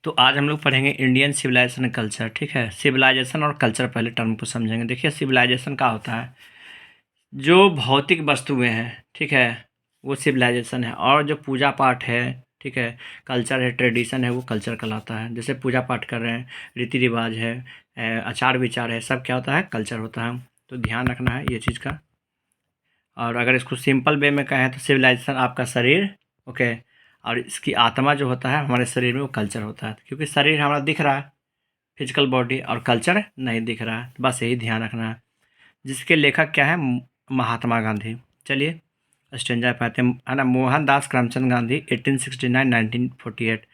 तो आज हम लोग पढ़ेंगे इंडियन सिविलाइजेशन कल्चर। ठीक है, सिविलाइजेशन और कल्चर पहले टर्म को समझेंगे। देखिए, सिविलाइजेशन क्या होता है? जो भौतिक वस्तुएं हैं, ठीक है, वो सिविलाइजेशन है। और जो पूजा पाठ है, ठीक है, कल्चर है, ट्रेडिशन है, वो कल्चर कहलाता है। जैसे पूजा पाठ कर रहे हैं, रीति रिवाज है, आचार विचार है, सब क्या होता है? कल्चर होता है। तो ध्यान रखना है ये चीज़ का। और अगर इसको सिंपल वे में कहें तो सिविलाइजेशन आपका शरीर, ओके, और इसकी आत्मा जो होता है हमारे शरीर में, वो कल्चर होता है। क्योंकि शरीर हमारा दिख रहा है, फिजिकल बॉडी, और कल्चर नहीं दिख रहा है। बस यही ध्यान रखना है। जिसके लेखक क्या है? महात्मा गांधी। चलिए स्टेंजा पाते हैं, है ना। मोहनदास करमचंद गांधी 1869-1948।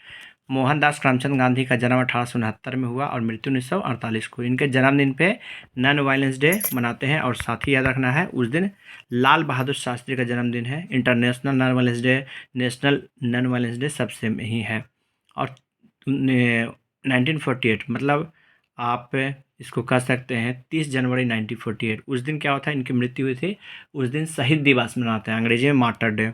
मोहनदास करमचंद गांधी का जन्म 1869 में हुआ और मृत्यु 1948 को। इनके जन्मदिन पे नॉन वायलेंस डे मनाते हैं। और साथ ही याद रखना है, उस दिन लाल बहादुर शास्त्री का जन्मदिन है। International non violence day, national non violence day सब सेम ही है। और 1948 मतलब आप इसको कह सकते हैं 30 जनवरी 1948। उस दिन क्या होता है? इनकी मृत्यु हुई थी। उस दिन शहीद दिवस मनाते हैं, अंग्रेजी में मार्टर डे।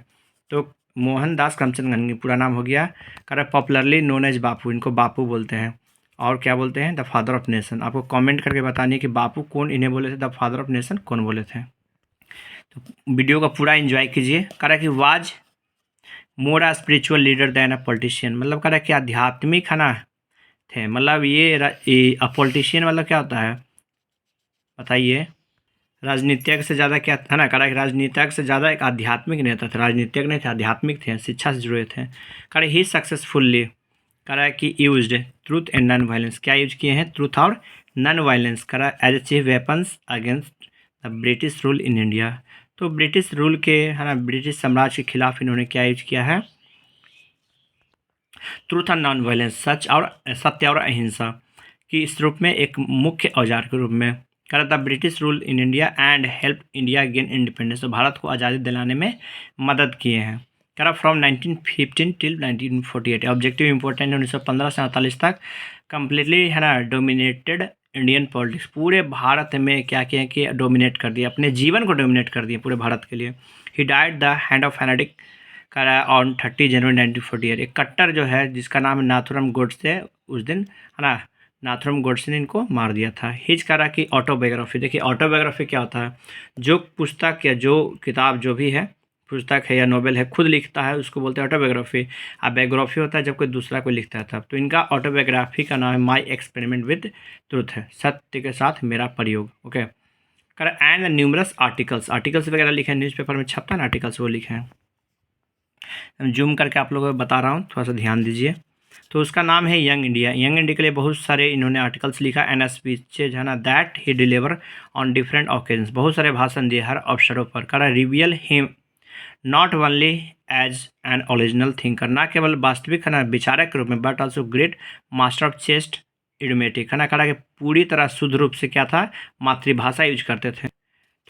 तो मोहनदास करमचंद गांधी पूरा नाम हो गया, कर पॉपुलरली नोन एज बापू। इनको बापू बोलते हैं। और क्या बोलते हैं? The father of nation. आपको कमेंट करके बतानी है कि बापू कौन इन्हें बोले थे, द फादर ऑफ नेशन कौन बोले थे। तो वीडियो का पूरा एंजॉय कीजिए। करा कि was more a spiritual leader than a politician, मतलब करा कि आध्यात्मिक है ना थे। मतलब ये पॉलिटिशियन मतलब क्या होता है बताइए? राजनीतिज्ञ से ज़्यादा क्या है ना, करा राजनीतिज्ञ से ज़्यादा एक आध्यात्मिक नेता थे। राजनीतिज्ञ नहीं थे, आध्यात्मिक थे, शिक्षा से जुड़े थे। करा ही सक्सेसफुल्ली, करा कि used truth and non violence. क्या यूज किए हैं? ट्रूथ और नॉन वायलेंस। करा as a chief weapons against the British rule in India. तो ब्रिटिश रूल के, है ना, ब्रिटिश साम्राज्य के खिलाफ इन्होंने क्या यूज किया है? ट्रूथ एंड नॉन वायलेंस, सच और सत्य और अहिंसा की इस रूप में, एक मुख्य औजार के रूप में। करा the British rule in India and help India gain independence. तो भारत को आज़ादी दिलाने में मदद किए हैं। करा फ्रॉम 1915 टिल 1948। ऑब्जेक्टिव इंपॉर्टेंट है, 1915 से 48 तक कम्प्लीटली, है ना, डोमिनेटेड इंडियन पॉलिटिक्स। पूरे भारत में क्या किया कि डोमिनेट कर दिया, अपने जीवन को डोमिनेट कर दिया पूरे भारत के लिए। He died the hand of fanatic करा ऑन 30 जनवरी 1948। एक कट्टर जो है जिसका नाम है नाथुराम गोडसे, उस दिन, है ना, नाथुराम गोडसे ने इनको मार दिया था। हिज करा की ऑटोबायोग्राफी। देखिए ऑटोबायोग्राफी क्या होता है? जो पुस्तक या जो किताब जो भी है, पुस्तक है या नोवेल है, खुद लिखता है उसको बोलते हैं ऑटोबायोग्राफी। अब बायोग्राफी होता है जब कोई दूसरा कोई लिखता है तब। तो इनका ऑटोबायोग्राफी का नाम है माई एक्सपेरिमेंट विद ट्रूथ है, सत्य के साथ मेरा प्रयोग। ओके, करा एंड न्यूमरस आर्टिकल्स। आर्टिकल्स वगैरह लिखे हैं, न्यूज़पेपर में छपता है ना आर्टिकल्स, वो लिखे हैं। जूम करके आप लोगों को बता रहा हूँ, थोड़ा सा ध्यान दीजिए। तो उसका नाम है यंग इंडिया। यंग इंडिया के लिए बहुत सारे इन्होंने आर्टिकल्स लिखा, एंड स्पीचेज, है ना, that he deliver on different occasions. बहुत सारे भाषण दिए हर अवसरों पर। करा reveal him not only as an original thinker, ना केवल वास्तविक, है ना, विचारक के रूप में, but also great master of chaste idiomatic, है ना। करा कि पूरी तरह शुद्ध रूप से क्या था? मातृभाषा यूज करते थे।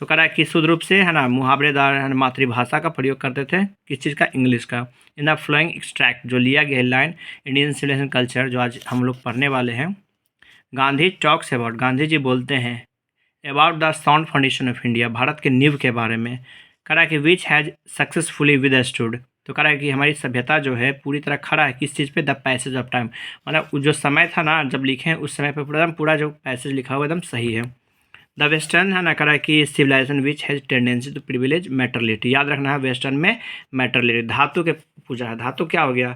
तो कह रहा है कि शुद्ध रूप से, है ना, मुहावरेदार, है ना, मातृभाषा का प्रयोग करते थे। किस चीज़ का? इंग्लिश का। इन द फ्लोइंग एक्सट्रैक्ट जो लिया गया लाइन इंडियन सिविलाइजेशन कल्चर, जो आज हम लोग पढ़ने वाले हैं। गांधी टॉक्स अबाउट, गांधी जी बोलते हैं about the sound foundation of India, Bharat के नींव के बारे में। कह रहा है कि विच हैज़ सक्सेसफुली विदस्टूड। तो कह रहा है कि हमारी सभ्यता जो है पूरी तरह खड़ा है किस चीज़ पे? The passage of time. मतलब जो समय था ना जब लिखे हैं, उस समय पे पूरा जो पैसेज लिखा हुआ एकदम सही है। द वेस्टर्न, है ना, करा कि civilization which has tendency to privilege materiality. याद रखना है, वेस्टर्न में मैटरलिटी, धातु के पूजा है। धातु क्या हो गया?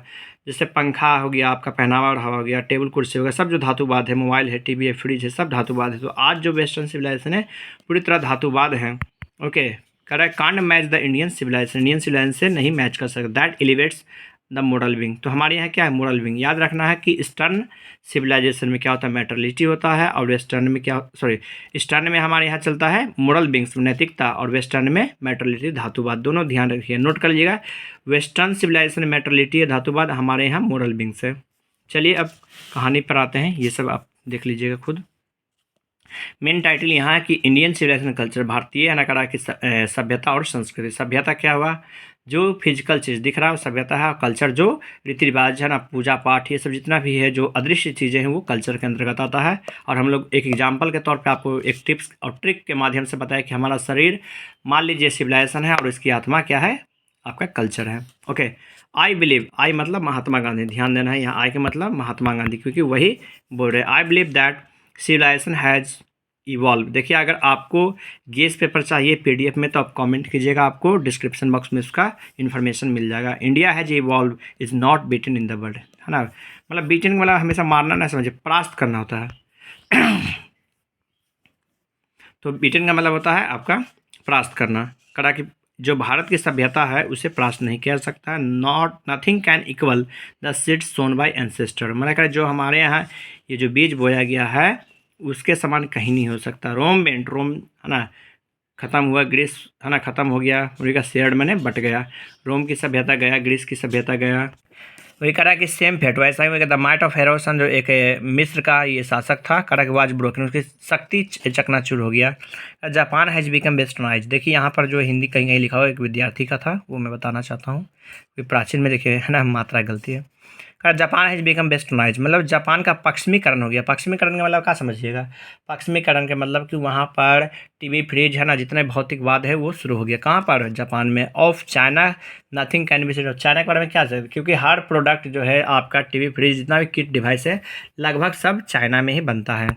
जैसे पंखा हो गया, आपका पहनावा ओढ़ावा हो गया, टेबल कुर्सी हो गया, सब जो धातुवाद है, मोबाइल है, टीवी है, फ्रिज है, सब धातुवाद है। तो आज जो वेस्टर्न सिविलाइजेशन है पूरी तरह धातुवाद है। ओके, करा can't match the Indian civilization, Indian civilization से नहीं मैच कर सकता। That elevates the moral wing. तो हमारे यहाँ क्या है? Moral wing. याद रखना है कि ईस्टर्न सिविलाइजेशन में क्या होता है? मैटरलिटी होता है। और वेस्टर्न में क्या, सॉरी, ईस्टर्न में हमारे यहाँ चलता है मोरल विंग्स, नैतिकता, और वेस्टर्न में मैटरलिटी, धातुवाद। दोनों ध्यान रखिए, नोट कर लीजिएगा। वेस्टर्न सिविलाइजेशन में मैटरलिटी है, धातुवाद, हमारे यहाँ मोरल विंग्स है। चलिए अब कहानी पर आते हैं, ये सब आप देख लीजिएगा खुद। मेन टाइटल यहाँ है कि इंडियन सिविलाइजेशन कल्चर, भारतीय, है ना, करा कि सभ्यता और संस्कृति। सभ्यता क्या हुआ? जो फिजिकल चीज़ दिख रहा है वो सभ्यता है। कल्चर जो रीति रिवाज, है ना, पूजा पाठ, ये सब जितना भी है जो अदृश्य चीज़ें हैं वो कल्चर के अंतर्गत आता है। और हम लोग एक एग्जाम्पल के तौर पे आपको एक टिप्स और ट्रिक के माध्यम से बताया कि हमारा शरीर मान लीजिए सिविलाइजेशन है और इसकी आत्मा क्या है? आपका कल्चर है। ओके, आई बिलीव, आई मतलब महात्मा गांधी, ध्यान देना है यहाँ आई के मतलब महात्मा गांधी, क्योंकि वही बोल रहे हैं। I believe that civilization has evolve. देखिए अगर आपको गेस पेपर चाहिए पीडीएफ में तो आप कमेंट कीजिएगा, आपको डिस्क्रिप्शन बॉक्स में उसका इन्फॉर्मेशन मिल जाएगा। India has evolve is not beaten in the world, है ना, मतलब बीटन मतलब हमेशा मारना ना समझे, परास्त करना होता है। तो बीटन का मतलब होता है आपका परास्त करना। करा कि जो भारत की सभ्यता है उसे परास्त नहीं किया जा सकता। Not nothing can equal the seeds sown by ancestor, मतलब करा जो हमारे यहाँ ये जो बीज बोया गया है उसके समान कहीं नहीं हो सकता। रोम वेंट, रोम है ना ख़त्म हुआ, ग्रीस है ना ख़त्म हो गया, उन्हीं का शेयर्ड मैंने बट गया। रोम की सभ्यता गया, ग्रीस की सभ्यता गया। वही करा कि सेम फेट वैसा ही द माइट ऑफ हेरोसन जो एक मिस्र का ये शासक था, करा कि वाज ब्रोकन, उसकी शक्ति चकनाचूर हो गया। Japan has become westernize. देखिए यहाँ पर जो हिंदी कहीं कहीं लिखा हुआ एक विद्यार्थी का था वो मैं बताना चाहता हूँ, प्राचीन में देखिए है ना मात्रा गलती है। जापान हैज बिकम वेस्टर्नाइज मतलब जापान का पश्चिमीकरण हो गया। पश्चिमीकरण का मतलब क्या समझिएगा, पश्चिमीकरण के मतलब कि वहाँ पर टीवी फ्रिज है ना जितने भौतिकवाद है वो शुरू हो गया। कहाँ पर, जापान में। Of China nothing can be said, China के बारे में क्या चाहिए, क्योंकि हर प्रोडक्ट जो है आपका टीवी फ्रिज जितना भी किट डिवाइस है लगभग सब चाइना में ही बनता है।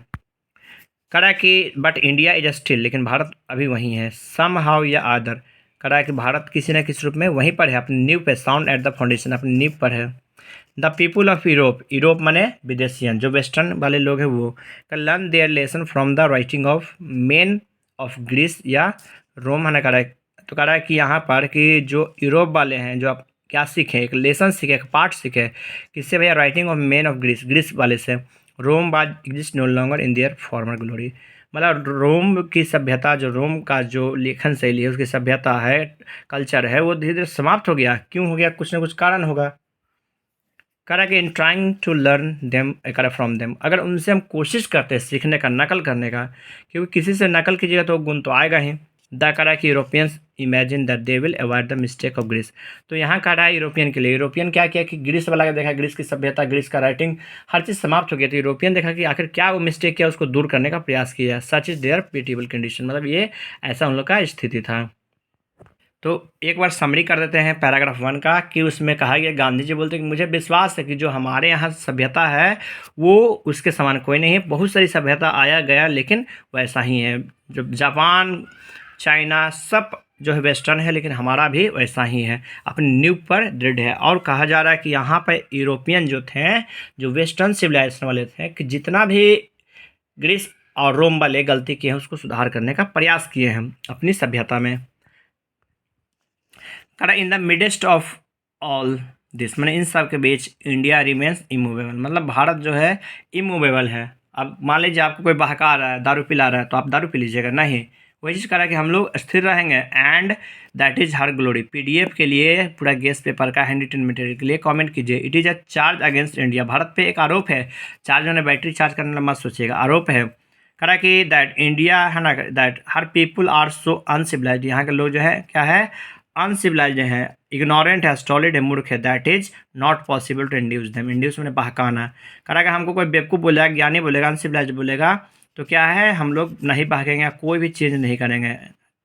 करा कि बट इंडिया इज स्टिल, लेकिन भारत अभी वहीं है। सम हाउ या अदर, करा कि भारत किसी न किसी रूप में वहीं पर है, अपनी नींव पे, साउंड एट द फाउंडेशन, अपनी नींव पर है। The people of Europe, Europe माने विदेशियन, जो वेस्टर्न वाले लोग हैं वो learn their lesson from the writing of men of Greece या रोम, है ना करा है। तो कह रहा है कि यहाँ पर कि जो यूरोप वाले हैं जो आप क्या सीखें, एक लेसन सीखे, एक पार्ट सीखे, किससे भैया, writing of men of Greece, Greece वाले से। Rome was exist no longer in their former glory, मतलब रोम की सभ्यता, जो रोम का जो लेखन शैली है उसकी सभ्यता है, कल्चर है, वो धीरे धीरे समाप्त हो गया। क्यों हो गया, कुछ ना कुछ कारण होगा। करा कि in trying to learn them करा फ्रॉम देम, अगर उनसे हम कोशिश करते हैं सीखने का, नकल करने का, क्योंकि किसी से नकल कीजिएगा तो गुण तो आएगा ही। द करा कि Europeans imagine that they will avoid the mistake of Greece, तो यहाँ कह रहा है यूरोपियन के लिए, यूरोपियन क्या किया कि ग्रीस वाला का देखा, ग्रीस की सभ्यता, ग्रीस का राइटिंग हर चीज़ समाप्त हो गया, तो यूरोपियन देखा कि आखिर क्या वो मिस्टेक किया, उसको दूर करने का प्रयास किया। सच इज देयर पिटिबल कंडीशन, मतलब ये ऐसा उन लोग का स्थिति था। तो एक बार समरी कर देते हैं पैराग्राफ 1 का, कि उसमें कहा गया, गांधी जी बोलते हैं कि मुझे विश्वास है कि जो हमारे यहाँ सभ्यता है वो उसके समान कोई नहीं है। बहुत सारी सभ्यता आया गया लेकिन वैसा ही है, जो जापान, चाइना सब जो है वेस्टर्न है, लेकिन हमारा भी वैसा ही है, अपनी नींव पर दृढ़ है। और कहा जा रहा है कि यहाँ पर यूरोपियन जो थे, जो वेस्टर्न सिविलाइजेशन वाले थे, कि जितना भी ग्रीस और रोम वाले गलती किए हैं उसको सुधार करने का प्रयास किए हैं अपनी सभ्यता में। करा in the midst of all this, मैंने इन सब के बीच इंडिया रिमेन्स इमूवेबल, मतलब भारत जो है इमूवेबल है। अब मान लीजिए आपको कोई बहका रहा है, दारू पिला रहा है, तो आप दारू पी लीजिएगा, नहीं, वही चीज़ करा कि हम लोग स्थिर रहेंगे। And that is her glory, PDF के लिए पूरा गेस पेपर का हैंड रिटन मटेरियल के लिए कमेंट कीजिए। It is a charge against India, Bharat पे एक आरोप है, चार्ज होने बैटरी चार्ज करने मत सोचिएगा, आरोप है। करा कि दैट इंडिया है ना, that her people are so uncivilized, यहाँ के लोग जो है क्या है, अनसिविलाइज्ड हैं, इग्नोरेंट है, स्टॉलिड है, मूर्ख है। That is not possible to induce them, induce मैंने बहकाना। करा कि हमको कोई बेवकूफ़ बोलेगा, ज्ञानी बोलेगा, अनसिविलाइज्ड बोलेगा तो क्या है, हम लोग नहीं बहकेंगे, कोई भी चेंज नहीं करेंगे।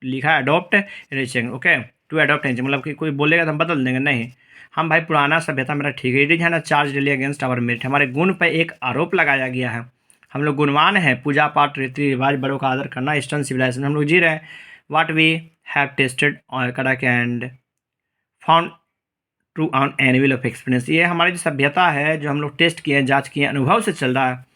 लिखा है adopt reaching, okay, to adopt नहीं, मतलब कि कोई बोलेगा तो हम बदल देंगे, नहीं, हम भाई पुराना सभ्यता मेरा ठीक है। इट इज है ना charge daily against our merit, हमारे गुण पर एक आरोप लगाया गया है, हम लोग गुणवान हैं, पूजा पाठ, रीति रिवाज, बड़ों का आदर करना, ईस्टर्न सिविलाइजेशन हम लोग जी रहे हैं। वाट वी हैव टेस्टेड और करा के and found true on annual of experience, ये हमारी जो सभ्यता है जो हम लोग टेस्ट किए हैं, जांच किए हैं, अनुभव से चल रहा है।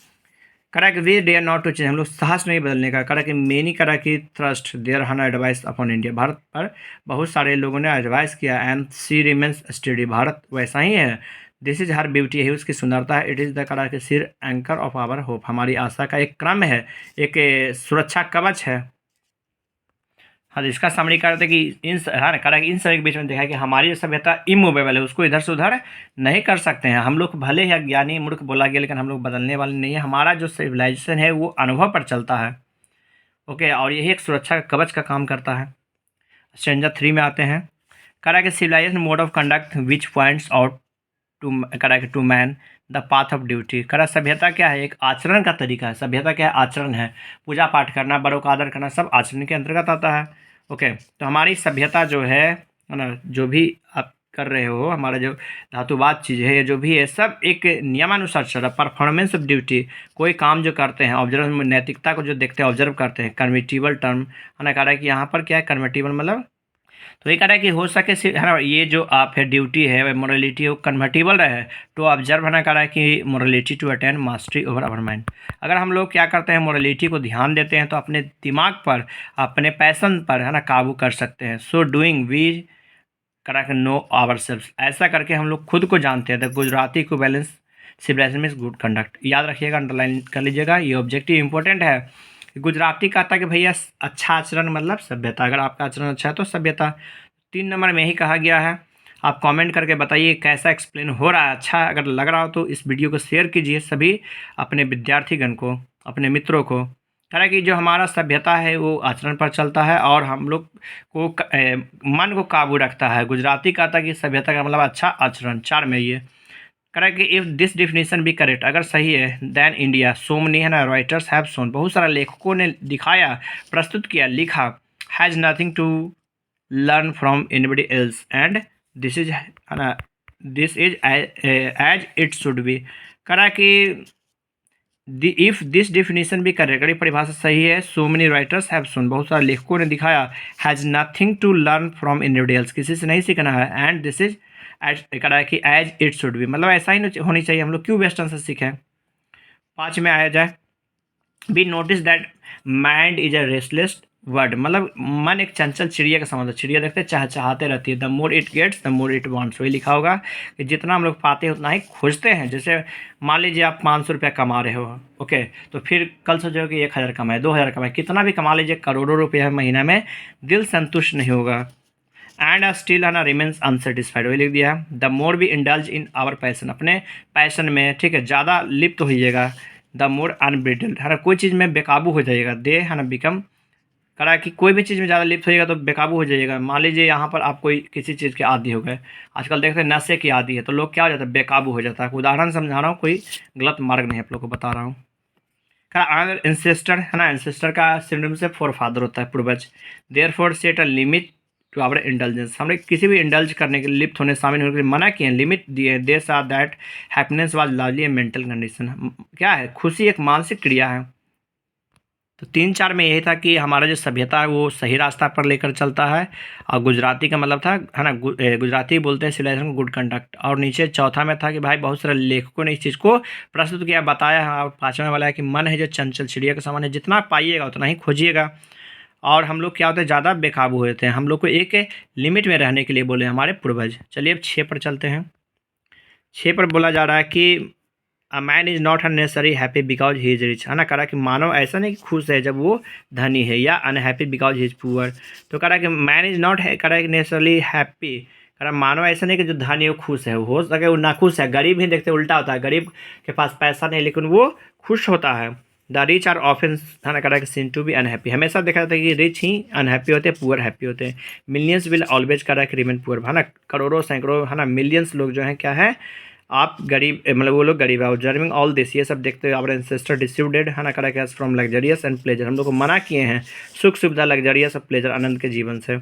करा कि वे डेयर नॉट टू चेंज, हम लोग साहस नहीं बदलने का। करा कि मेनी करा कि thrust their hun advice upon India, Bharat पर बहुत सारे लोगों ने एडवाइस किया। And she remains steady, Bharat वैसा ही है। दिस इज हर ब्यूटी, है उसकी सुंदरता है। इट इज़ द करा कि सिर एंकर ऑफ आवर होप, हमारी आशा का एक क्रम है, एक सुरक्षा कवच है। हाँ, तो इसका समरी करते कि इन हाँ करा कि इन सभी के बीच में देखा है कि हमारी जो सभ्यता इमूवेबल है, उसको इधर से उधर नहीं कर सकते हैं हम लोग, भले ही ज्ञानी मूर्ख बोला गया लेकिन हम लोग बदलने वाले नहीं है। हमारा जो सिविलाइजेशन है वो अनुभव पर चलता है, ओके, और यही एक सुरक्षा का कवच का काम करता है। स्टैंजा 3 में आते हैं। करा कि civilization mode of conduct which points out to, करा कि to man the path of duty, करा सभ्यता क्या है, एक आचरण का तरीका है। सभ्यता क्या है, आचरण है, पूजा पाठ करना, बड़ों का आदर करना, सब आचरण के अंतर्गत आता है, ओके। तो हमारी सभ्यता जो है ना, जो भी आप कर रहे हो, हमारा जो धातुवाद चीज़ है, जो भी है सब एक नियमानुसार चल रहा है। परफॉर्मेंस ऑफ ड्यूटी, कोई काम जो करते हैं, ऑब्जर्व नैतिकता को जो देखते हैं, ऑब्जर्व करते हैं। कन्वर्टिबल टर्म है ना, कह रहा है कि यहाँ पर क्या है कन्वर्टिबल मतलब, तो ये कह रहा है कि हो सके है ना, ये जो आप है ड्यूटी है मोरलिटी वो कन्वर्टिबल रहे टू ऑब्जर्व, है ना, कह रहा है कि morality to attain mastery over our mind. अगर हम लोग क्या करते हैं मोरलिटी को ध्यान देते हैं तो अपने दिमाग पर, अपने पैशन पर, है ना, काबू कर सकते हैं। सो डूइंग वी करा के नो आवर सेल्फ, ऐसा करके हम लोग खुद को जानते हैं। द गुजराती को balance civilization means good conduct, याद रखिएगा, अंडरलाइन कर लीजिएगा, ये ऑब्जेक्टिव इंपॉर्टेंट है। गुजराती कहता है कि भैया अच्छा आचरण मतलब सभ्यता, अगर आपका आचरण अच्छा है तो सभ्यता। 3 नंबर में ही कहा गया है। आप कमेंट करके बताइए कैसा एक्सप्लेन हो रहा है। अच्छा अगर लग रहा हो तो इस वीडियो को शेयर कीजिए सभी अपने विद्यार्थीगण को, अपने मित्रों को। कह रहा है कि जो हमारा सभ्यता है वो आचरण पर चलता है और हम लोग को मन को काबू रखता है। गुजराती कहता है कि सभ्यता का मतलब अच्छा आचरण। 4 में ये कह रहा है कि इफ़ दिस डिफिनेशन भी करेक्ट, अगर सही है, देन इंडिया सोमनी, है ना, राइटर्स हैव शोन, बहुत सारे लेखकों ने दिखाया, प्रस्तुत किया, लिखा, has nothing to learn from anybody else and this is, है ना, this is as it should be. कह रहा है कि इफ़ दिस डिफिनेशन भी करेक्ट, अगर परिभाषा सही है, so many writers have shown, बहुत सारे लेखकों ने दिखाया, has nothing to learn from anybody else, किसी से नहीं सीखना है, एंड दिस इज एज, कह रहा है कि एज इट शुड बी, मतलब ऐसा ही होनी चाहिए, हम लोग क्यों वेस्टर्न से सीखें। 5 में आया जाए, be notice that mind is a restless word, मतलब मन एक चंचल चिड़िया का समान है। चिड़िया देखते चाहते रहती है। The more it gets the more it wants, वही लिखा होगा कि जितना हम लोग पाते हैं उतना ही खोजते हैं। जैसे मान लीजिए आप 500 रुपया कमा रहे हो, ओके, तो फिर कल सोचो कि 1000 कमाए, 2000 कमाए, कितना भी कमा लीजिए, करोड़ों रुपया महीना में, दिल संतुष्ट नहीं होगा। एंड स्टिल, है ना, रिमेन्स अनसेटिस्फाइड, वही लिख दिया। The more we indulge in our passion, अपने पैशन में, ठीक है, ज़्यादा लिप्त तो होइएगा। द मोर अनब्रिडल्ड, है ना, कोई चीज़ में बेकाबू हो जाइएगा। दे, है ना, बिकम, करा कि कोई भी चीज़ में ज़्यादा लिप्त होइएगा तो बेकाबू हो जाइएगा। मान लीजिए यहाँ पर आप कोई किसी चीज़ के आदी हो गए, आजकल देखते हैं नशे की आदी है, तो लोग क्या हो जाता है, बेकाबू हो जाता है। उदाहरण समझा रहा हूँ, कोई गलत मार्ग नहीं आप लोग को बता रहा हूँ। करा इंसेस्टर, है ना, इंसेस्टर का सिनोनिम से फोर फादर होता है, पूर्वज। Therefore set a limit to our intelligence, हमने किसी भी इंडल्ज करने के लिए, लिप्त होने, शामिल होने के लिए मना किए हैं, लिमिट दिए। देर साथ that happiness was largely A mental condition, क्या है, खुशी एक मानसिक क्रिया है। तो 3-4 में यही था कि हमारा जो सभ्यता है वो सही रास्ता पर लेकर चलता है, और गुजराती का मतलब था, है ना, गुजराती बोलते हैं सिविलाइजेशन गुड कंडक्ट। और नीचे चौथा में था कि भाई बहुत सारे लेखकों ने इस चीज़ को प्रस्तुत किया, बताया है। और 5वां वाला है कि मन है जो चंचल चिड़िया का समान है, जितना पाइएगा उतना ही खोजिएगा। और हम लोग क्या होते हैं, ज़्यादा बेकाबू हो जाते हैं। हम लोग को एक लिमिट में रहने के लिए बोले हमारे पूर्वज। चलिए अब 6 पर चलते हैं। 6 पर बोला जा रहा है कि a man is not unnecessary happy because he is rich, है ना, कह रहा कि मानव ऐसा नहीं कि खुश है जब वो धनी है, या unhappy because he is poor. तो कह रहा कि मैन इज़ नॉट है, कह रहा है कि नेसेसरली हैप्पी, कह रहा मानव ऐसा नहीं कि जो धनी है वो खुश है, हो सके वो नाखुश है। गरीब ही देखते उल्टा होता है, गरीब के पास पैसा नहीं लेकिन वो खुश होता है। द रिच आर ऑफन, है ना, कह रहा कि सीन टू बी अनहैप्पी, हमेशा देखा जाता है कि रिच ही अनहैप्पी होते हैं, पुअर हैप्पी होते हैं। मिलियंस विल ऑलवेज, कह रहा है कि रिमेन पुअर, है ना, करोड़ों सैकड़ों, है ना, मिलियंस लोग जो हैं क्या है, आप गरीब, मतलब वो लोग गरीब है। ऑब्जर्विंग ऑल दिस, ये सब देखते हुए आवर एंसेस्टर डिस्ट्रीब्यूटेड, है ना, करा कि फ्रॉम लग्जरियस एंड प्लेजर, हम लोग को मना किए हैं सुख सुविधा, लग्जरियस और प्लेजर, आनंद के जीवन से।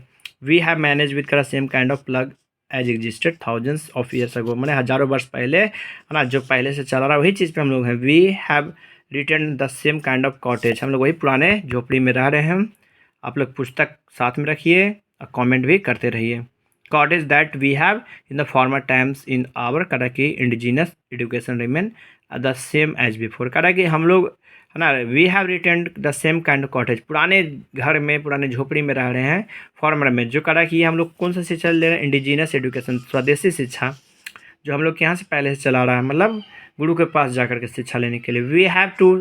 वी हैव मैनेज विद करा same kind of plug as existed thousands of years ago, मैंने हज़ारों वर्ष पहले, है ना, जो पहले से चला रहा वही चीज़ पे हम लोग हैं। We have return the same kind of cottage, हम लोग वही पुराने झोपड़ी में रह रहे हैं। आप लोग पुस्तक साथ में रखिए और कॉमेंट भी करते रहिए। cottage that we have in the former times in our करा कि indigenous education remain the same as before, करा कि हम लोग, है ना, we have returned the same kind of cottage, पुराने घर में, पुराने झोपड़ी में रह रहे हैं, फॉर्मर में, जो करा कि हम लोग कौन सा शिक्षा ले रहे हैं, इंडिजीनियस एजुकेशन, स्वदेशी शिक्षा, जो हम लोग के यहाँ से पहले से चला रहा है, मतलब गुरु के पास जाकर के शिक्षा लेने के लिए। We have to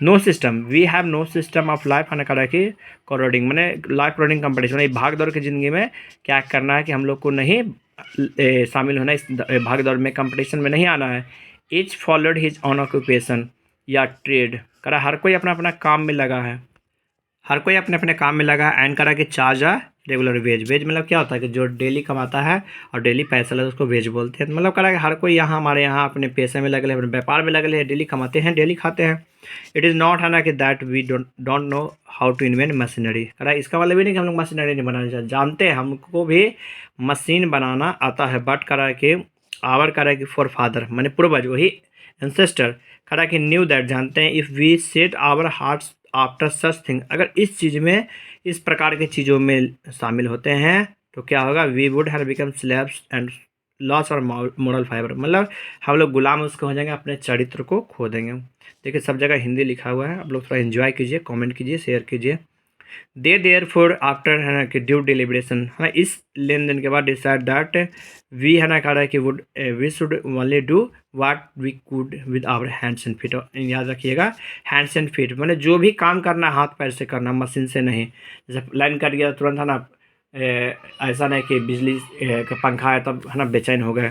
no system, we have no system of life, है ना, करा कि कोरोडिंग, मैंने लाइफ कोरोडिंग कंपटीशन, ये भाग दौड़ की ज़िंदगी में क्या करना है कि हम लोग को नहीं शामिल होना, इस भाग दौड़ में, कंपटीशन में नहीं आना है। Each followed his on occupation या ट्रेड, करा हर कोई अपना अपना काम में लगा है, हर कोई अपने अपने काम में लगा है। एंड करा कि charge a regular wage. Wage मतलब क्या होता है कि जो डेली कमाता है और डेली पैसा लगता है उसको वेज बोलते हैं। मतलब कह हर कोई यहाँ हमारे यहाँ अपने पैसे में लगे, अपने व्यापार में लगे हैं, डेली कमाते हैं, डेली खाते हैं। इट इज़ नॉट है ना कि that we don't know how to invent machinery. कह इसका मतलब ही नहीं कि हम लोग मशीनरी नहीं बनाना चाहिए, जानते हैं, हमको भी मशीन बनाना आता है, बट करा कि आवर करा कि फॉर फादर मैंने पूर्वज वही एंसेस्टर करा कि न्यू दैट जानते हैं, if we set our hearts after such thing, अगर इस चीज़ में इस प्रकार की चीज़ों में शामिल होते हैं तो क्या होगा, we would have become slaves and loss our moral fibre, मतलब हम लोग गुलाम उसके हो जाएंगे, अपने चरित्र को खो देंगे। देखिए सब जगह हिंदी लिखा हुआ है, आप लोग थोड़ा एंजॉय कीजिए, कमेंट कीजिए, शेयर कीजिए। दे देयर फोर आफ्टर है ना कि ड्यू डिलिब्रेशन है ना, इस लेन देन के बाद डिसाइड दैट वी है ना कह रहा है कि would we should only do what we could with our hands and feet. याद रखिएगा, हैंड्स एंड फीट मतलब जो भी काम करना हाथ पैर से करना, मशीन से नहीं। जैसे लाइन कट गया तुरंत है ना, ऐसा नहीं कि बिजली का पंखा है तब है ना बेचैन हो गए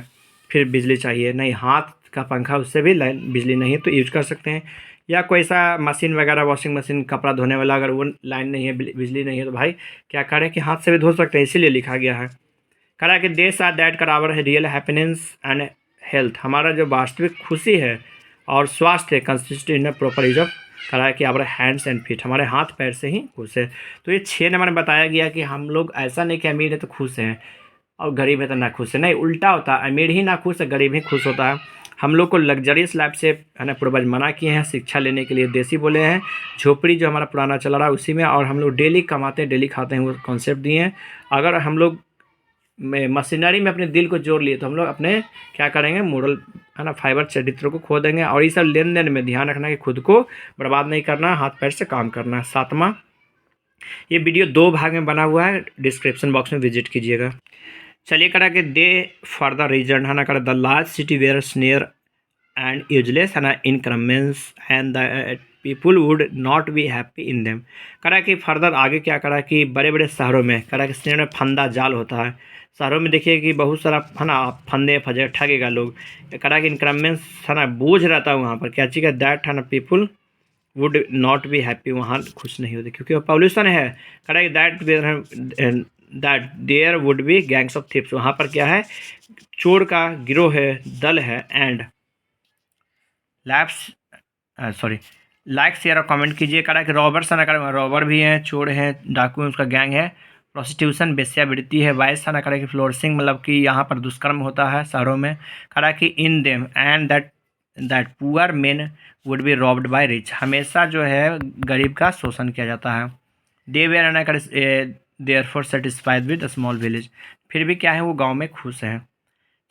फिर बिजली चाहिए, नहीं, हाथ का पंखा उससे भी लाइन बिजली नहीं है तो यूज कर सकते हैं। या कोई सा मशीन वगैरह, वॉशिंग मशीन, कपड़ा धोने वाला, अगर वो लाइन नहीं है, बिजली नहीं है तो भाई क्या करें कि हाथ से भी धो सकते हैं, इसीलिए लिखा गया है। करा कि देश आर दैट करावर है रियल हैप्पीनेस एंड हेल्थ, हमारा जो वास्तविक खुशी है और स्वास्थ्य है consist in proper use of करा कि आवर हैंड्स एंड फीट, हमारे हाथ पैर से ही खुश है। तो ये 6 नंबर में बताया गया कि हम लोग ऐसा नहीं कि अमीर है तो खुश हैं और गरीब है तो ना खुश है, नहीं, उल्टा होता है, अमीर ही ना खुश है, गरीब ही खुश होता है। हम लोग को लग्जरियस लाइफ से है ना पूर्वज मना किए हैं, शिक्षा लेने के लिए देसी बोले हैं, झोपड़ी जो हमारा पुराना चला रहा है उसी में, और हम लोग डेली कमाते हैं, डेली खाते हैं, वो कॉन्सेप्ट दिए हैं। अगर हम लोग मशीनरी में अपने दिल को जोड़ लिए तो हम लोग अपने क्या करेंगे, मोरल है ना फाइबर चरित्र को खो देंगे। और ये सब लेन देन में ध्यान रखना कि खुद को बर्बाद नहीं करना, हाथ पैर से काम करना। 7वां, ये वीडियो 2 भाग में बना हुआ है, डिस्क्रिप्शन बॉक्स में विजिट कीजिएगा। चलिए करा कि दे फॉर द रीजन है ना करा the large city where snare and useless है ना encumbrance and the people would not be happy in them. करा कि फर्दर आगे क्या करा कि बड़े बड़े शहरों में करा कि स्नेर में फंदा जाल होता है, शहरों में देखिए कि बहुत सारा है ना फंदे फजे ठगेगा लोग। करा कि इनकम्बेंस है ना बोझ रहता है वहाँ पर, क्या चीज़ का दैट है ना people would not be happy, वहाँ खुश नहीं होते क्योंकि वो पॉल्यूशन है। करा कि that there would be gangs of thieves, वहाँ पर क्या है, चोर का गिरोह है, दल है, and lapse sorry like share और कमेंट कीजिए। करा कि रॉबर्स ना करा, रॉबर भी हैं, चोर हैं, डाकू हैं, उसका गैंग है। प्रोस्टिट्यूशन वेश्यावृत्ति है। वाइस ना करा कि फ्लोरिशिंग मतलब कि यहाँ पर दुष्कर्म होता है शहरों में। करा कि in them and that poor men would be robbed by rich, हमेशा जो है गरीब का शोषण किया जाता है। दे वेर ना कर therefore satisfied with a small village, फिर भी क्या है वो गाँव में खुश हैं।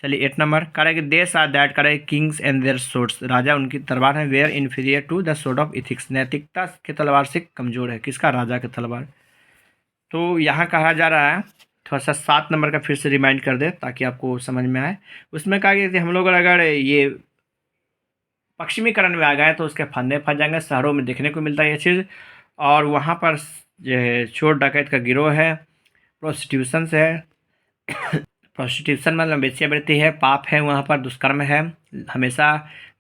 चलिए 8 नंबर करा कि देश आर दैट करे किंग्स एंड देयर सोर्ड्स, राजा उनकी तलवार है, were inferior to the sword of ethics, नैतिकता के तलवार से कमजोर है, किसका, राजा की तलवार। तो यहाँ कहा जा रहा है, थोड़ा सा 7 नंबर का फिर से रिमाइंड कर दे ताकि आपको समझ में आए। उसमें कहा कि हम लोग अगर ये पश्चिमीकरण में आ गए तो उसके फंदे फंस जाएंगे, शहरों में देखने को मिलता है ये चीज़, और वहाँ पर जो है चोर डकैत का गिरोह है, प्रोस्टिट्यूशन है, प्रोस्टिट्यूशन मतलब वेश्यावृत्ति है, पाप है, वहाँ पर दुष्कर्म है, हमेशा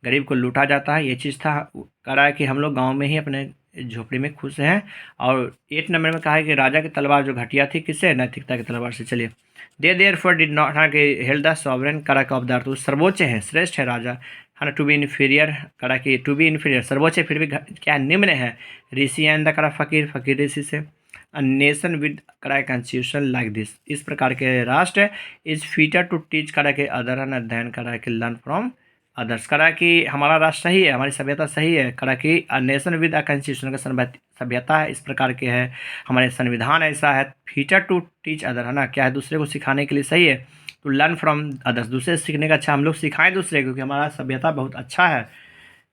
गरीब को लूटा जाता है, ये चीज़ था। कह रहा है कि हम लोग गांव में ही अपने झोपड़ी में खुश हैं। और 8 नंबर में कहा है कि राजा की तलवार जो घटिया थी, किससे, नैतिकता की तलवार से। चलिए दे देयर फॉर डिड नॉट हाँ कि हेल्ड द सॉवरेन, करा ऑफ द अर्थ, सर्वोच्च है, श्रेष्ठ है राजा, है ना, टू बी इन्फीरियर, करा कि टू बी इन्फीरियर सर्वोच्च है फिर भी क्या निम्न है, ऋषि एंड द करा फकीर, फकीर ऋषि से। अ नेशन विद करा कॉन्स्टिट्यूशन लाइक दिस, इस प्रकार के राष्ट्र इज फीटर टू टीच करा के अदर एंड अध्ययन करा के लर्न फ्रॉम अदर्स, करा कि हमारा राष्ट्र सही है, हमारी सभ्यता सही है, करा कि a nation with a constitution का सभ्यता है इस प्रकार के है, हमारे संविधान ऐसा है, फीटर टू टीच अदर है ना, क्या है, दूसरे को सिखाने के लिए सही है, टू लर्न फ्रॉम अदर्स, दूसरे से सीखने का, अच्छा हम लोग सिखाएं दूसरे को क्योंकि हमारा सभ्यता बहुत अच्छा है।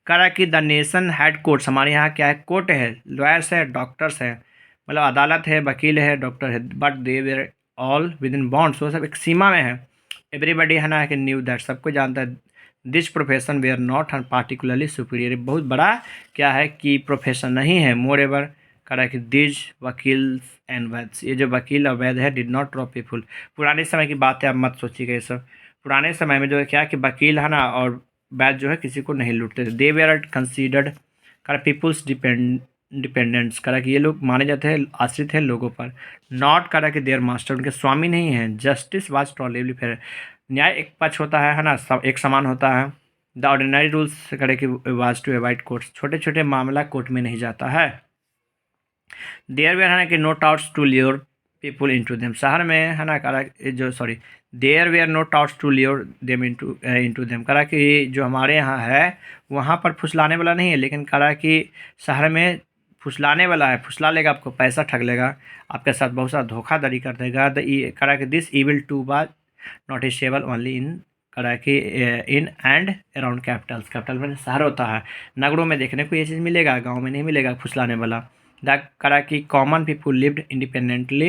करा कि द नेशन हेड कोर्ट्स, हमारे यहाँ क्या है, कोर्ट है, लॉयर्स है, डॉक्टर्स है, मतलब अदालत है, वकील है, डॉक्टर है, but they were all with in bonds, वो सब एक सीमा में है। एवरीबडी है ना कि न्यू दैट, सबको जानता है, दिस प्रोफेशन वे आर नॉट पार्टिकुलरली सुपीरियर, बहुत बड़ा क्या है कि प्रोफेशन नहीं है। मोर एवर करा कि दिज वकील एंड वैद्स, ये जो वकील और वैद्य है, डिड नॉट रॉब पीपुल, पुराने समय की बात है, आप मत सोचिएगा ये सब। पुराने समय में जो है क्या कि वकील है ना और वैद्य जो है किसी को नहीं लूटते थे। दे वेर कंसीडर्ड कर पीपुल्स डिपेंडेंट्स, करा कि ये लोग माने जाते हैं आश्रित हैं लोगों पर। नॉट, करा कि देयर मास्टर, उनके स्वामी नहीं हैं। जस्टिस वाज टॉलेबली फेयर, न्याय एक पक्ष होता है ना, सब एक समान होता है। द ऑर्डिनरी रूल्स, करे कि वाज टू अवॉइड कोर्ट्स, छोटे छोटे मामला कोर्ट में नहीं जाता है। देयर वेयर है ना कि no touts to lure people into them, शहर में है ना करा जो sorry there were no touts to lure them into them, करा कि जो हमारे यहाँ है वहाँ पर फुसलाने वाला नहीं है, लेकिन करा कि शहर में फुसलाने वाला है, फुसला लेगा, आपको पैसा ठग लेगा, आपके साथ बहुत सारा धोखाधड़ी कर देगा। करा कि दिस इविल टू बा नोटिसेबल ओनली इन, करा कि in and around Capitals, capital में शहर होता है, नगरों में देखने को ये चीज़ मिलेगा, गाँव में नहीं मिलेगा फुसलाने वाला। द करा कि common people lived independently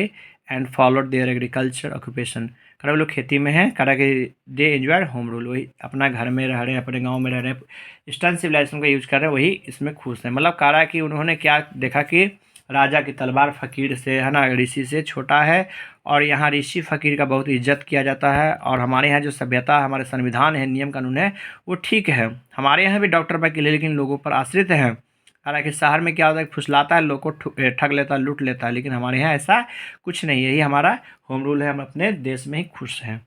and followed there agriculture occupation, करा वो लोग खेती में हैं, करा कि दे एंजॉयड होम रूल, वही अपना घर में रह रहे हैं, अपने गांव में रह रहे हैं, ईस्टर्न सिविलाइजेशन का यूज कर रहे हैं, वही इसमें खुश हैं। मतलब करा कि उन्होंने क्या देखा कि राजा की तलवार फ़कीर से है ना, ऋषि से छोटा है, और यहाँ ऋषि फ़कीर का बहुत इज्जत किया जाता है, और हमारे यहाँ जो सभ्यता हमारे संविधान है, नियम कानून है, वो ठीक है। हमारे यहाँ भी डॉक्टर वकील है, लेकिन लोगों पर आश्रित हैं। हालांकि शहर में क्या होता है, फुसलाता है, लोग को ठग लेता है, लूट लेता है, लेकिन हमारे यहाँ ऐसा कुछ नहीं है, यही हमारा होम रूल है, हम अपने देश में ही खुश हैं।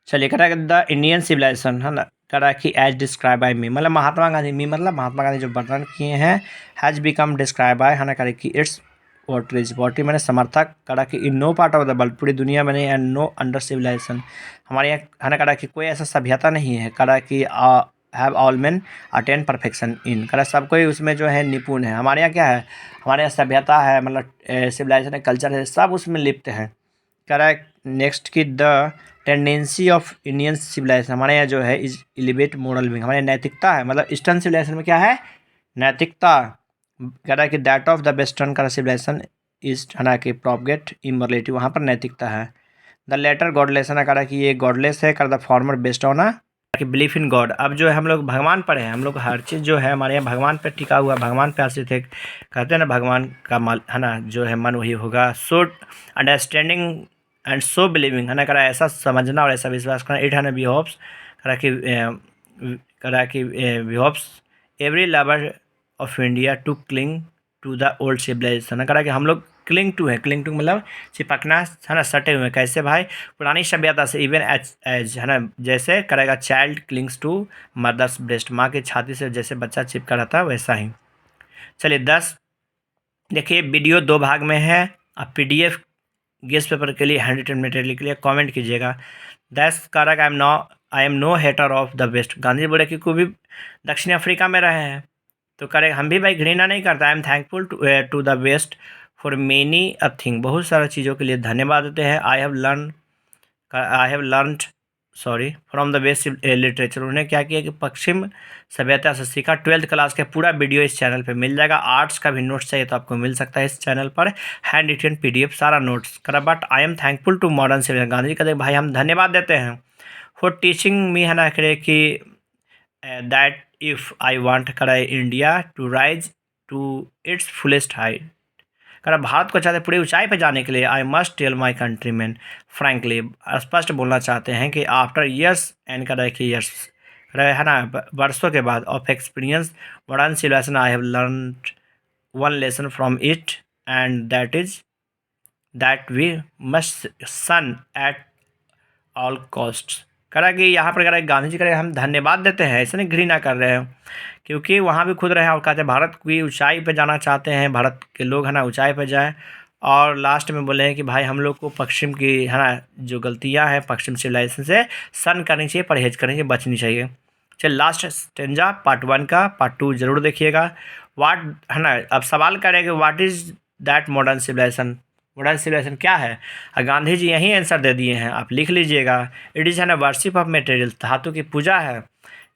चलिए, करा द इंडियन सिविलाइजेशन है ना, करा कि एज डिस्क्राइब बाय मी, मतलब महात्मा गांधी, मी मतलब महात्मा गांधी जो वर्णन किए हैं, हैज बिकम डिस्क्राइब बाय है ना, करा कि इट्स वोटरीज, वोटरी मैंने समर्थक, करा कि in no part of the world, पूरी दुनिया में नहीं, एंड नो अंडर सिविलाइजेशन, हमारे यहाँ है ना, करा कि कोई ऐसा सभ्यता नहीं है, करा कि have all man attain perfection in, करा सब कोई उसमें जो है निपुण है। हमारे यहाँ क्या है, हमारे यहाँ सभ्यता है, मतलब सिविलाइजेशन है, कल्चर है, सब उसमें लिप्त है। करा नेक्स्ट की the tendency of Indian civilization, हमारे यहाँ जो है इज एलिवेट मोरल विंग, हमारे नैतिकता है, मतलब ईस्टर्न सिविलाइजेशन में क्या है, नैतिकता। कह रहा है कि दैट ऑफ द वेस्टर्न का सिविलाइजेशन इज है ना कि प्रोपगेट इमोरलिटी, वहाँ पर नैतिकता है। द लेटर गॉडलेस है ना, कह रहा है कि ये गॉडलेस है, कर द फॉर्मर बेस्ड ऑन कि बिलीफ इन गॉड। अब जो है हम लोग भगवान पर हैं, हम लोग हर चीज़ जो है हमारे यहाँ भगवान पर टिका हुआ, भगवान पे आश्रित है, कहते हैं ना भगवान का माल है ना जो है मन वही होगा। So understanding and so believing है ना, करा ऐसा समझना और ऐसा विश्वास करना, इट है ना बिहोप्स, करा कि behoves every lover of India to cling to the old civilization, करा कि हम लोग क्लिंग टू है, क्लिंग टू मतलब चिपकना है ना, सटे हुए, कैसे भाई, पुरानी सभ्यता से, इवन एज है ना, जैसे करेगा child clings to mother's breast, माँ की छाती से जैसे बच्चा चिपका रहता है वैसा ही। चलिए 10, देखिए वीडियो 2 भाग में है, आप PDF गेस्ट पेपर के लिए हैंड रिटन मटेरियल के लिए कमेंट कीजिएगा। 10 कारक I am no hater of the west, Gandhi बोले कि कोई भी दक्षिण अफ्रीका में रहे हैं तो करे, हम भी भाई घृणा नहीं करता, I am thankful to the west for many a thing, बहुत सारी चीज़ों के लिए धन्यवाद देते हैं। I have learned from the west literature, उन्होंने क्या किया कि पश्चिम सभ्यता से सीखा। 12th क्लास का पूरा वीडियो इस चैनल पे मिल जाएगा। आर्ट्स का भी नोट्स चाहिए तो आपको मिल सकता है इस चैनल पर, हैंड रिटन PDF सारा नोट्स करा। But I am thankful to modern civilization, Gandhi ji कहते भाई हम धन्यवाद देते हैं फॉर टीचिंग मी है ना, करे कि दैट इफ़ आई वांट करा India to rise to its fullest height, करा भारत को चाहते पूरी ऊंचाई पर जाने के लिए, I must tell my countryman frankly, स्पष्ट बोलना चाहते हैं कि आफ्टर ईयर्स एंड करा कि ईयर्स रहे है ना, वर्षों के बाद of experience modern civilisation, I have learn one lesson from it and that is that we must shun at all cost, करा कि यहाँ पर करा गांधी जी करे हम धन्यवाद देते हैं, ऐसे नहीं घृणा कर रहे हैं, क्योंकि वहाँ भी खुद रहे और कहते हैं भारत की ऊंचाई पे जाना चाहते हैं, भारत के लोग है ना ऊंचाई पे जाएं। और लास्ट में बोले हैं कि भाई हम लोग को पश्चिम की है ना जो गलतियाँ हैं पश्चिम सिविलाइजेशन से सन करनी चाहिए, परहेज करनी चाहिए, बचनी चाहिए। चलिए लास्ट स्टेंजा पार्ट 1 का, पार्ट 2 जरूर देखिएगा। वाट है ना, अब सवाल करें कि what is that modern civilisation, modern civilisation क्या है, गांधी जी यही आंसर दे दिए हैं, आप लिख लीजिएगा। इट इज़ है ना वर्शिप ऑफ मटेरियल, धातु की पूजा है।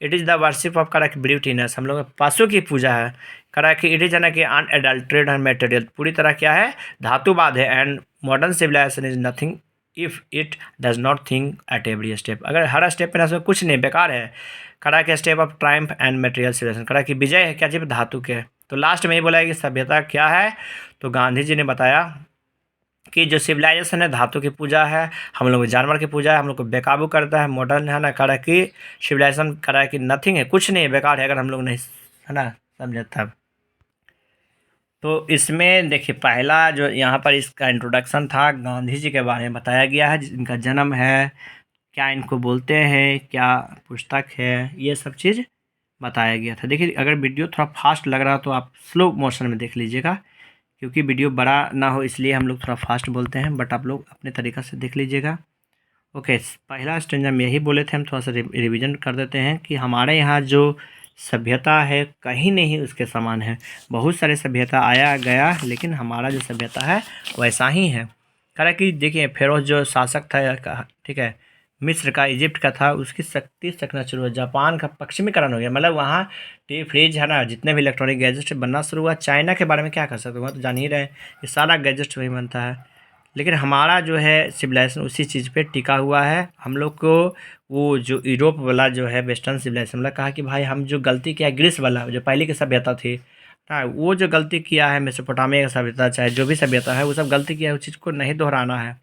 It is the worship of करा कि ब्यूटीनेस, हम लोग पशु की पूजा है। करा कि इट इज़ है ना कि अनएडल्ट्रेटेड एंड मटेरियल, पूरी तरह क्या है धातुवाद है। And modern civilisation is nothing if it does not think at every step, अगर हर स्टेप पे ना कुछ नहीं, बेकार है। करा कि step of triumph and material civilisation, करा कि विजय है क्या, जब धातु के। तो लास्ट में ये बोला है कि सभ्यता क्या है, तो गांधी जी ने बताया कि जो सिविलाइजेशन है धातु की पूजा है, हम लोग जानवर की पूजा है, हम लोग को बेकाबू करता है। मॉडर्न है ना करा कि सिविलाइजेशन करा कि नथिंग है, कुछ नहीं है, बेकार है, अगर हम लोग नहीं है ना समझे तब। तो इसमें देखिए पहला जो यहाँ पर इसका इंट्रोडक्शन था, गांधी जी के बारे में बताया गया है, जिनका जन्म है, क्या इनको बोलते हैं, क्या पुस्तक है, ये सब चीज़ बताया गया था। देखिए अगर वीडियो थोड़ा फास्ट लग रहा तो आप स्लो मोशन में देख लीजिएगा, क्योंकि वीडियो बड़ा ना हो इसलिए हम लोग थोड़ा फास्ट बोलते हैं, बट आप लोग अपने तरीक़ा से देख लीजिएगा। ओके, पहला स्टैंजा में यही बोले थे, हम थोड़ा सा रिवीजन कर देते हैं कि हमारे यहाँ जो सभ्यता है कहीं नहीं उसके समान है। बहुत सारे सभ्यता आया गया, लेकिन हमारा जो सभ्यता है वैसा ही है। कह कि देखिए फेरोज जो शासक था, ठीक है, मिस्र का, इजिप्ट का था, उसकी शक्ति चकना शुरू हुआ। जापान का पश्चिमीकरण हो गया, मतलब वहाँ टीवी फ्रिज है ना, जितने भी इलेक्ट्रॉनिक गैजेट बनना शुरू हुआ। चाइना के बारे में क्या कर सकते हो, वहाँ तो जान ही रहे, ये सारा गैजेट वही बनता है। लेकिन हमारा जो है सिविलाइजेशन उसी चीज़ पे टिका हुआ है। हम लोग को वो जो यूरोप वाला जो है वेस्टर्न सिविलाइजेशन वाला कहा कि भाई हम जो गलती किया, ग्रीस वाला जो पहले की सभ्यता थी, हाँ, वो जो गलती किया है मेसोपोटामिया का सभ्यता, चाहे जो भी सभ्यता है, वो सब गलती किया है, उस चीज़ को नहीं दोहराना है।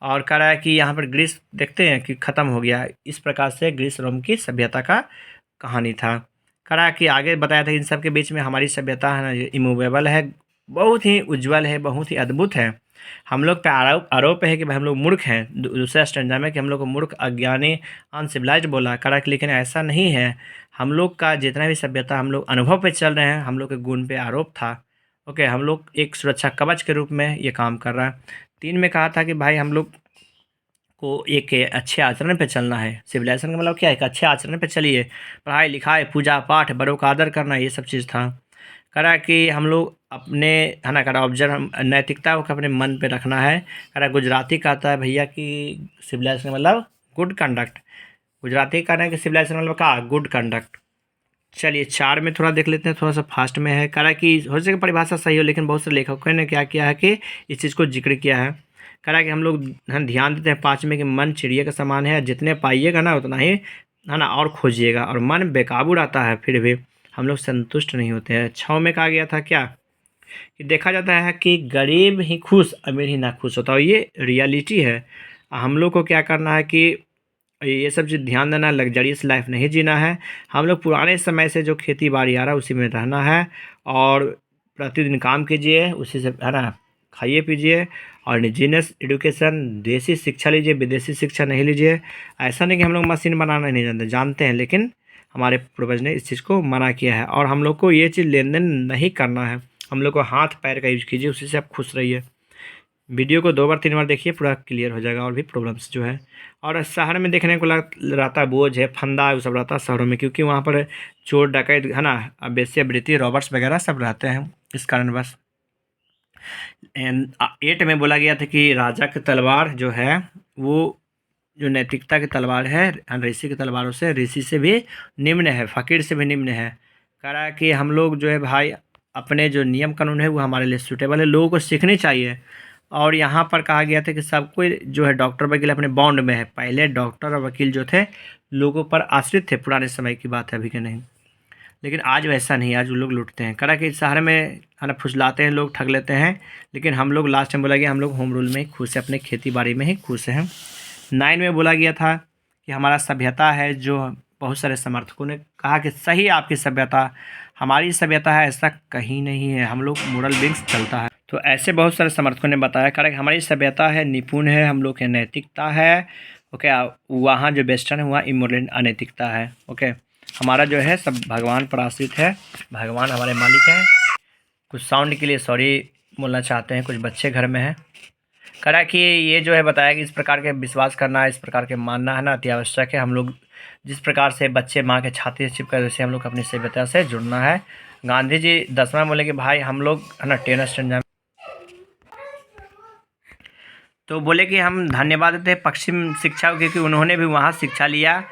और कह रहा है कि यहाँ पर ग्रीस देखते हैं कि ख़त्म हो गया। इस प्रकार से ग्रीस रोम की सभ्यता का कहानी था। कह रहा है कि आगे बताया था इन सब के बीच में हमारी सभ्यता है ना, इमूवेबल है, बहुत ही उज्जवल है, बहुत ही अद्भुत है। हम लोग पे आरोप है कि भाई हम लोग मूर्ख हैं। दूसरा स्टैंजा में कि हम लोग को मूर्ख, अज्ञानी, अनसिविलाइज्ड बोला। कह रहा है कि लेकिन ऐसा नहीं है। हम लोग का जितना भी सभ्यता, हम लोग अनुभव पे चल रहे हैं, हम लोग के गुण पे आरोप था। ओके, हम लोग एक सुरक्षा कवच के रूप में ये काम कर रहा है। 3 में कहा था कि भाई हम लोग को एक अच्छे आचरण पे चलना है। सिविलाइजेशन का मतलब क्या है, एक अच्छे आचरण पे चलिए, पढ़ाई लिखाई, पूजा पाठ, बड़ों का आदर करना, ये सब चीज़ था। करा कि हम लोग अपने, है ना, करा ऑब्जर्व, नैतिकता को अपने मन पे रखना है। करा गुजराती कहता है भैया कि सिविलाइजेशन मतलब गुड कंडक्ट। गुजराती कहना है कि सिविलाइजेशन मतलब क्या, गुड कंडक्ट। चलिए 4 में थोड़ा देख लेते हैं, थोड़ा सा फास्ट में है। करा कि हो सके परिभाषा सही हो, लेकिन बहुत से लेखकों ने क्या किया है कि इस चीज़ को जिक्र किया है। करा कि हम लोग ध्यान देते हैं 5 में कि मन चिड़िया के समान है, जितने पाइएगा ना उतना ही, है ना, और खोजिएगा, और मन बेकाबू रहता है, फिर भी हम लोग संतुष्ट नहीं होते हैं। 6 में कहा गया था क्या कि देखा जाता है कि गरीब ही खुश, अमीर ही ना खुश होता, और ये रियलिटी है। हम लोग को क्या करना है कि ये सब चीज़ ध्यान देना, लग्जरियस लाइफ नहीं जीना है। हम लोग पुराने समय से जो खेती बाड़ी आ रहा है उसी में रहना है, और प्रतिदिन काम कीजिए, उसी से, है ना, खाइए पीजिए, और इंडिजिनियस एजुकेशन, देसी शिक्षा लीजिए, विदेशी शिक्षा नहीं लीजिए। ऐसा नहीं कि हम लोग मशीन बनाना नहीं जानते हैं, लेकिन हमारे पूर्वज ने इस चीज़ को मना किया है, और हम लोग को ये चीज़ लेन देन नहीं करना है। हम लोग को हाथ पैर का यूज कीजिए, उसी से आप खुश रहिए। वीडियो को 2 बार 3 बार देखिए, पूरा क्लियर हो जाएगा और भी प्रॉब्लम्स जो है। और शहर में देखने को रहता है, बोझ है, फंदा, वो सब रहता है शहरों में, क्योंकि वहाँ पर चोर डकैत, है ना, वेश्यावृत्ति, रॉबर्ट्स वगैरह सब रहते हैं, इस कारण बस। 8 में बोला गया था कि राजा की तलवार जो है वो जो नैतिकता की तलवार है, ऋषि की तलवारों से, ऋषि से भी निम्न है, फ़कीर से भी निम्न है। कह रहा है कि हम लोग जो है भाई अपने जो नियम कानून है वो हमारे लिए सूटेबल है, लोगों को सीखनी चाहिए। और यहाँ पर कहा गया था कि सब कोई जो है डॉक्टर वकील अपने बॉन्ड में है। पहले डॉक्टर और वकील जो थे लोगों पर आश्रित थे, पुराने समय की बात है, अभी के नहीं। लेकिन आज वैसा नहीं, आज वो लोग लूटते हैं। करा कि शहर में, है ना, फुसलाते हैं लोग, ठग लेते हैं, लेकिन हम लोग लास्ट टाइम बोला गया हम लोग होम रूल में ही खुश हैं, अपने खेती बाड़ी में ही खुश हैं। 9 में बोला गया था कि हमारा सभ्यता है, जो बहुत सारे समर्थकों ने कहा कि सही आपकी सभ्यता, हमारी सभ्यता है, ऐसा कहीं नहीं है, हम लोग मोरल बिंग्स चलता है। तो ऐसे बहुत सारे समर्थकों ने बताया, कहा कि हमारी सभ्यता है, निपुण है, हम लोग की नैतिकता है। ओके, वहाँ जो वेस्टर्न है वहाँ इमोरल, अनैतिकता है। ओके, हमारा जो है सब भगवान पर आश्रित है, भगवान हमारे मालिक हैं। कुछ साउंड के लिए सॉरी बोलना चाहते हैं, कुछ बच्चे घर में हैं। करा कि ये जो है बताया कि इस प्रकार के विश्वास करना, इस प्रकार के मानना, है ना, अति आवश्यक है। हम लोग जिस प्रकार से बच्चे माँ के छाती से चिपकर, वैसे हम लोग अपनी सभ्यता से जुड़ना है। गांधी जी 10वां बोले कि भाई हम लोग, है ना, 10 स्टैंडर्ड, तो बोले कि हम धन्यवाद देते हैं पश्चिम शिक्षा को, क्योंकि उन्होंने भी वहाँ शिक्षा लिया।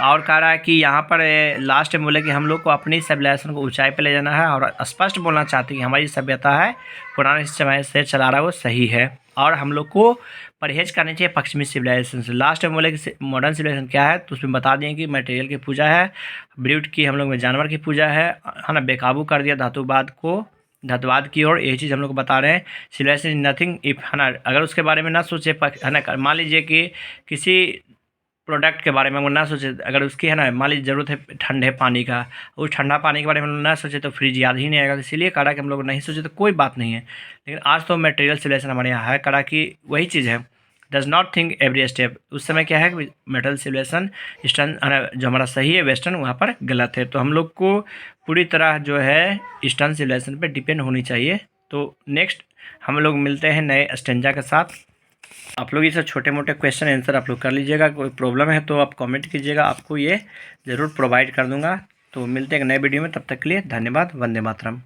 और कह रहा है कि यहाँ पर लास्ट में बोले कि हम लोग को अपनी सिविलाइजेशन को ऊंचाई पे ले जाना है, और स्पष्ट बोलना चाहते हैं कि हमारी सभ्यता है पुराने समय से चला रहा है वो सही है, और हम लोग को परहेज करनी चाहिए पश्चिमी सिविलाइजेशन से। लास्ट में बोले कि मॉडर्न सिविलाइजेशन क्या है, तो उसमें बता दें कि मटेरियल की पूजा है, ब्रूट की, हम लोग में जानवर की पूजा है ना, बेकाबू कर दिया धातुवाद को, धातुवाद की ओर, यही चीज़ हम लोग बता रहे हैं। सिविलाइजेशन इज नथिंग इफ, है ना, अगर उसके बारे में ना सोचे, है ना, मान लीजिए कि किसी प्रोडक्ट के बारे में हम लोग ना सोचे, अगर उसकी है ना मान लीजिए ज़रूरत है ठंडे पानी का, उस ठंडा पानी के बारे में हम लोग ना सोचे तो फ्रिज याद ही नहीं आएगा। तो इसीलिए करा कि हम लोग नहीं सोचे तो कोई बात नहीं है, लेकिन आज तो मटेरियल सिलेक्शन हमारे यहाँ है करा कि वही चीज़ है, does not think every step. उस समय क्या है कि मेटल सिलेक्शन ईस्टर्न जो हमारा सही है वेस्टर्न वहाँ पर गलत है। तो हम लोग को पूरी तरह जो है ईस्टर्न सिलेक्शन पे डिपेंड होनी चाहिए। तो नेक्स्ट हम लोग मिलते हैं नए स्टेंजा के साथ। आप लोग ये सब छोटे मोटे क्वेश्चन आंसर आप लोग कर लीजिएगा, कोई प्रॉब्लम है तो आप कमेंट कीजिएगा, आपको ये ज़रूर प्रोवाइड कर दूंगा। तो मिलते हैं एक नए वीडियो में, तब तक के लिए धन्यवाद। वंदे मातरम।